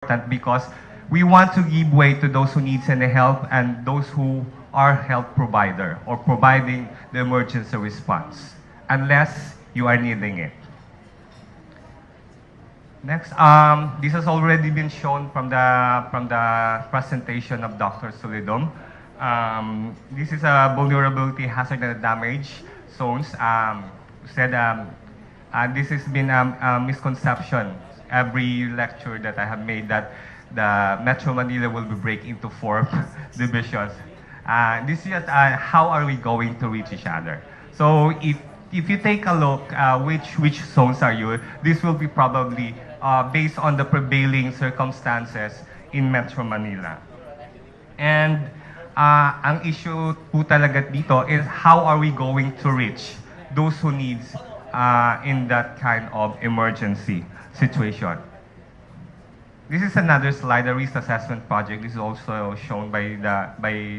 because we want to give way to those who needs any help and those who are health provider or providing the emergency response, unless you are needing it. Next, this has already been shown from the presentation of Dr. Solidum. This is a vulnerability, hazard, and damage zones. This has been a misconception every lecture that I have made, that the Metro Manila will be break into 4 divisions. This is how are we going to reach each other. So if you take a look, which zones are you, this will be probably based on the prevailing circumstances in Metro Manila. And ang issue po talaga dito is how are we going to reach those who needs in that kind of emergency situation. This is another slide, the risk assessment project. This is also shown by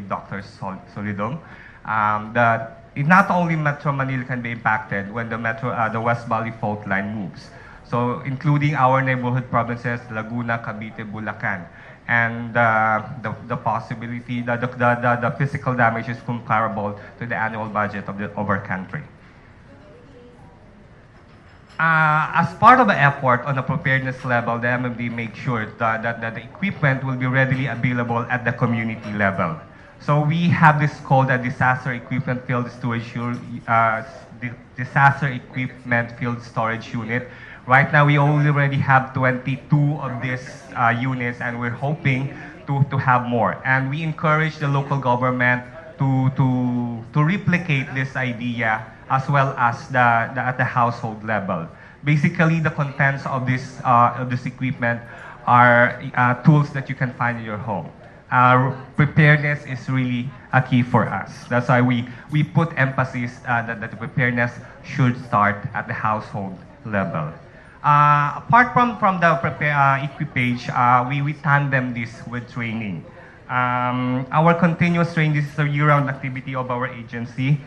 Dr. Solidum. That not only Metro Manila can be impacted when the West Valley fault line moves. So including our neighborhood provinces, Laguna, Cavite, Bulacan. And the possibility that the physical damage is comparable to the annual budget of our country. As part of the effort on the preparedness level, the MMD makes sure that the equipment will be readily available at the community level. So we have this called a disaster equipment field storage unit. Right now, we already have 22 of these units, and we're hoping to have more. And we encourage the local government to replicate this idea as well as at the household level. Basically, the contents of this equipment are tools that you can find in your home. Preparedness is really a key for us. That's why we put emphasis that the preparedness should start at the household level. Apart from the equipage, we tandem this with training. Our continuous training, this is a year-round activity of our agency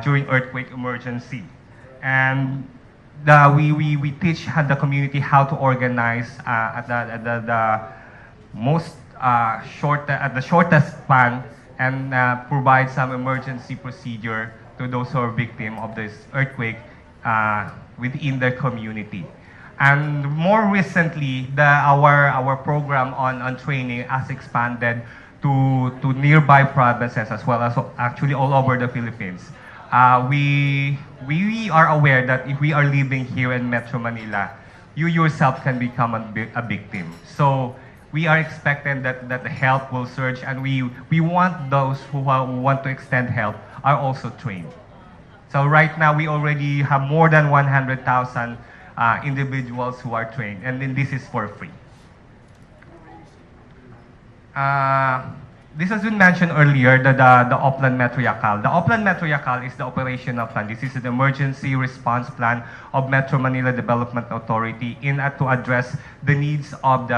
during earthquake emergency. And we teach the community how to organize at the shortest span and provide some emergency procedure to those who are victim of this earthquake within their community. And more recently, our program on training has expanded to nearby provinces as well as actually all over the Philippines. We are aware that if we are living here in Metro Manila, you yourself can become a victim. So we are expecting that the help will surge, and we want those who want to extend help are also trained. So right now we already have more than 100,000 individuals who are trained, and then this is for free. This has been mentioned earlier, the Oplan Metro Yacal. The Oplan Metro Yacal is the operational plan. This is the emergency response plan of Metro Manila Development Authority to address the needs of the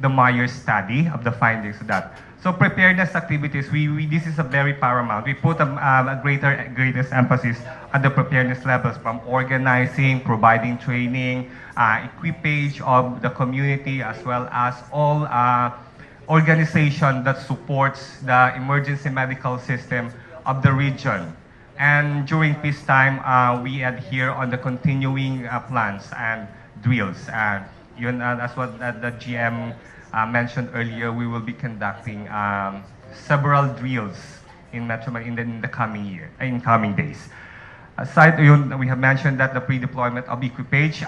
Myers study, of the findings of that. So preparedness activities, this is a very paramount. We put a greatest emphasis on the preparedness levels, from organizing, providing training, equipage of the community, as well as all organization that supports the emergency medical system of the region. And during peacetime, we adhere on the continuing plans and drills. As what the GM mentioned earlier, we will be conducting several drills in Metro Manila in the coming days. Aside, we have mentioned that the pre-deployment of equipage.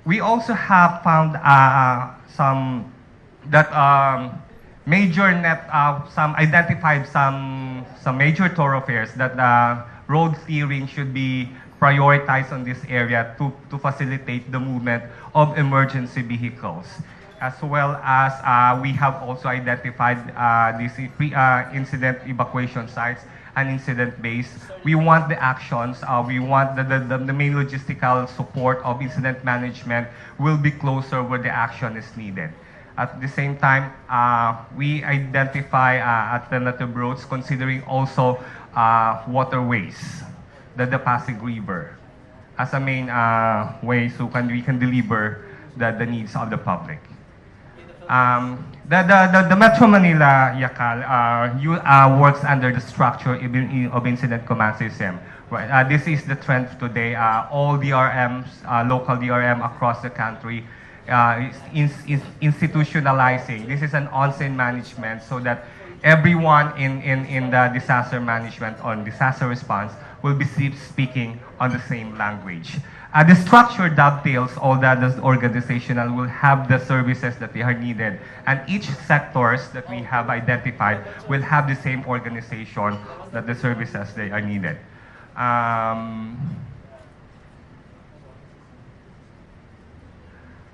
We also have found identified some major thoroughfares that road clearing should be prioritized on this area to facilitate the movement of emergency vehicles. As well as we have also identified these incident evacuation sites and incident base. We want the actions, we want the main logistical support of incident management will be closer where the action is needed. At the same time, we identify alternative routes, considering also waterways, the Pasig River. as a main way so we can deliver the needs of the public. The Metro Manila Yakal works under the structure of incident command system. Right. This is the trend today. All DRMs, local DRM across the country, is institutionalizing. This is an on-scene management so that everyone in the disaster management or disaster response will be speaking on the same language. The structure dovetails all that the organizational will have the services that they are needed, and each sectors that we have identified will have the same organization that the services they are needed.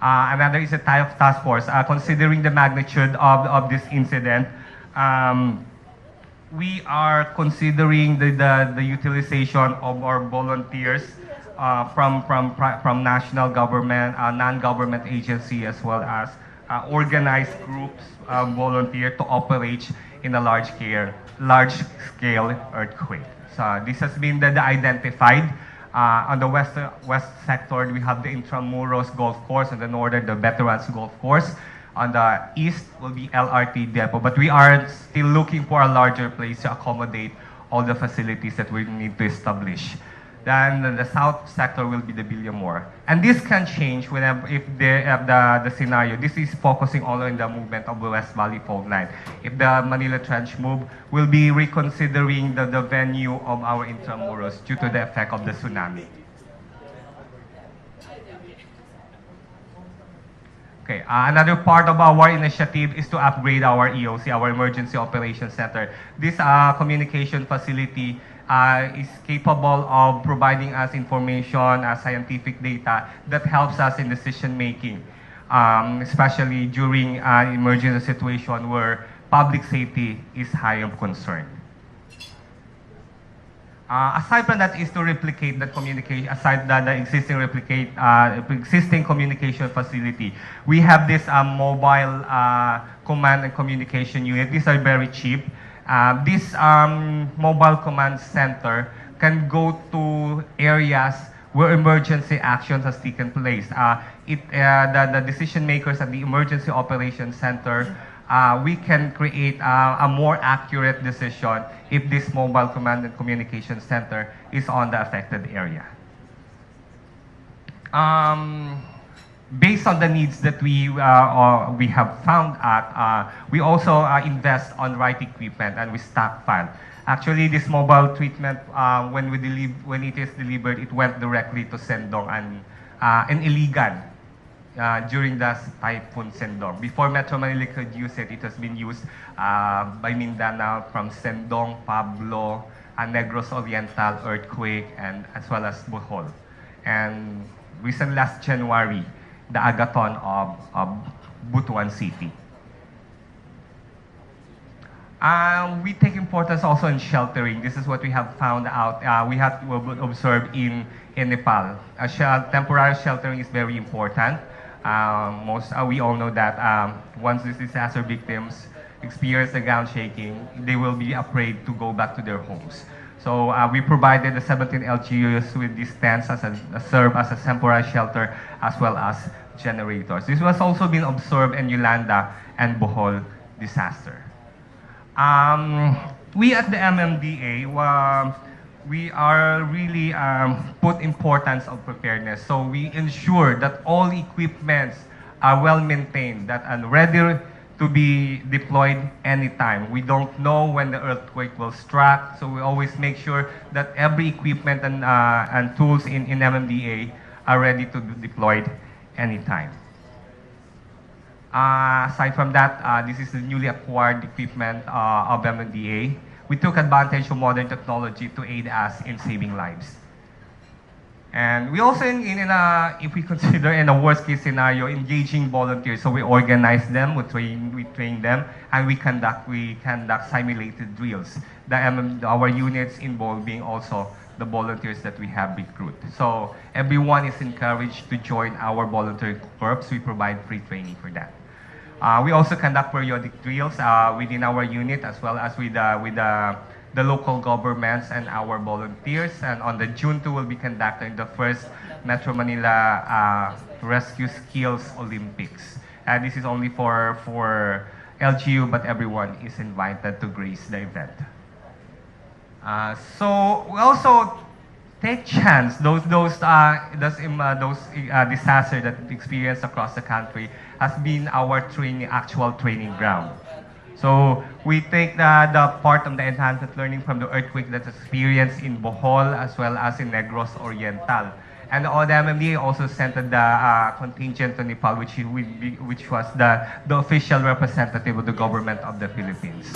Another is a type of task force. Considering the magnitude of this incident, we are considering the utilization of our volunteers from national government, non-government agency, as well as organized groups volunteer to operate in a large-scale earthquake. So this has been the identified. On the west sector, we have the Intramuros Golf Course, and the northern, the Veterans Golf Course. On the east will be LRT Depot, but we are still looking for a larger place to accommodate all the facilities that we need to establish. Then the south sector will be the Villamor. And this can change whenever, if the scenario, this is focusing all on the movement of the West Valley fault line. If the Manila Trench move, we'll be reconsidering the venue of our Intramuros due to the effect of the tsunami. Okay, another part of our initiative is to upgrade our EOC, our Emergency Operations Center. This communication facility is capable of providing us information, scientific data that helps us in decision making, especially during an emergency situation where public safety is high of concern. Aside from that is to replicate the communication, aside the existing communication facility. We have this mobile command and communication unit. These are very cheap. This mobile command center can go to areas where emergency actions has taken place. The decision makers at the Emergency Operations Center, we can create a more accurate decision if this mobile command and communication center is on the affected area. Based on the needs that we have found out, we also invest on right equipment and we stockpile. Actually, this mobile treatment, when it is delivered, it went directly to Sendong and Iligan during the Typhoon Sendong. Before Metro Manila could use it, it has been used by Mindanao from Sendong, Pablo, Negros Oriental earthquake, and as well as Bohol. And recent last January, the Agaton of Butuan City. We take importance also in sheltering. This is what we have found out. We have observed in Nepal. Temporary sheltering is very important. We all know that once these disaster victims experience the ground shaking, they will be afraid to go back to their homes. So we provided the 17 LGUs with these tents serve as a temporary shelter as well as generators. This was also been observed in Yolanda and Bohol disaster. We at the MMDA, we are really put importance of preparedness. So we ensure that all equipments are well maintained, that are ready to be deployed anytime. We don't know when the earthquake will strike, so we always make sure that every equipment and tools in MMDA are ready to be deployed anytime. Aside from that, this is the newly acquired equipment of MMDA. We took advantage of modern technology to aid us in saving lives. And we also, if we consider in a worst case scenario, engaging volunteers. So we organize them, we train them, and we conduct simulated drills. Our units involving also the volunteers that we have recruited. So everyone is encouraged to join our voluntary corps. We provide free training for that. We also conduct periodic drills within our unit as well as with the the local governments and our volunteers. And on the June 2, we'll be conducting the first Metro Manila Rescue Skills Olympics. This is only for LGU, but everyone is invited to grace the event. So we also take chance those disasters that we experienced across the country has been our actual training ground. So we take the part of the enhanced learning from the earthquake that's experienced in Bohol as well as in Negros Oriental. And the MMDA also sent the contingent to Nepal, which was the official representative of the government of the Philippines.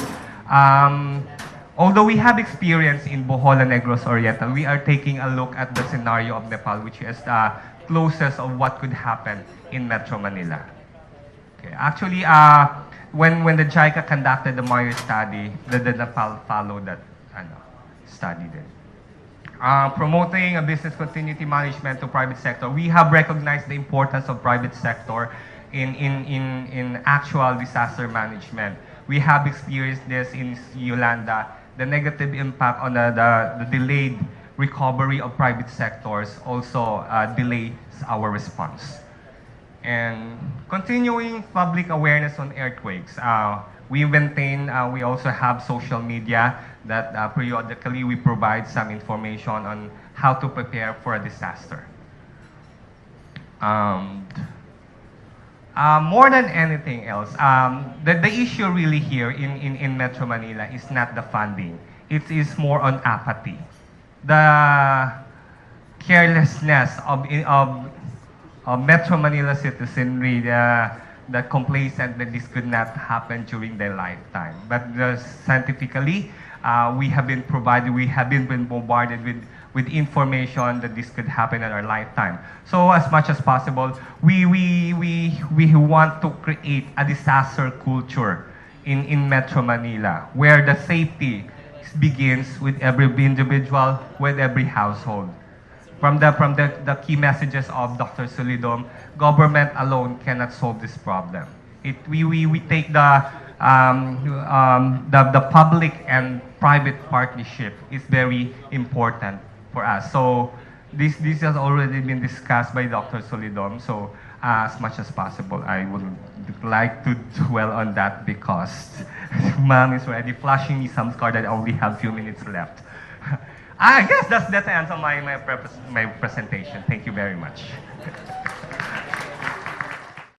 Although we have experience in Bohol and Negros Oriental, we are taking a look at the scenario of Nepal, which is the closest of what could happen in Metro Manila. Okay. Actually, when the JICA conducted the Meyer study, the Nepal followed that study then. Promoting a business continuity management to private sector, we have recognized the importance of private sector in actual disaster management. We have experienced this in Yolanda, the negative impact on the delayed recovery of private sectors also delays our response. And continuing public awareness on earthquakes. We also have social media that periodically we provide some information on how to prepare for a disaster. More than anything else, the issue really here in Metro Manila is not the funding. It is more on apathy. The carelessness of Metro Manila citizenry, the complacent that this could not happen during their lifetime. But scientifically, we have been bombarded with information that this could happen in our lifetime. So as much as possible, we want to create a disaster culture in Metro Manila, where the safety begins with every individual, with every household. From the key messages of Dr. Solidom, government alone cannot solve this problem. We take the public and private partnership is very important for us. So this has already been discussed by Dr. Solidom. So as much as possible, I would like to dwell on that because Ma'am is already flashing me some card that I only have a few minutes left. I guess that's the end of my presentation. Thank you very much.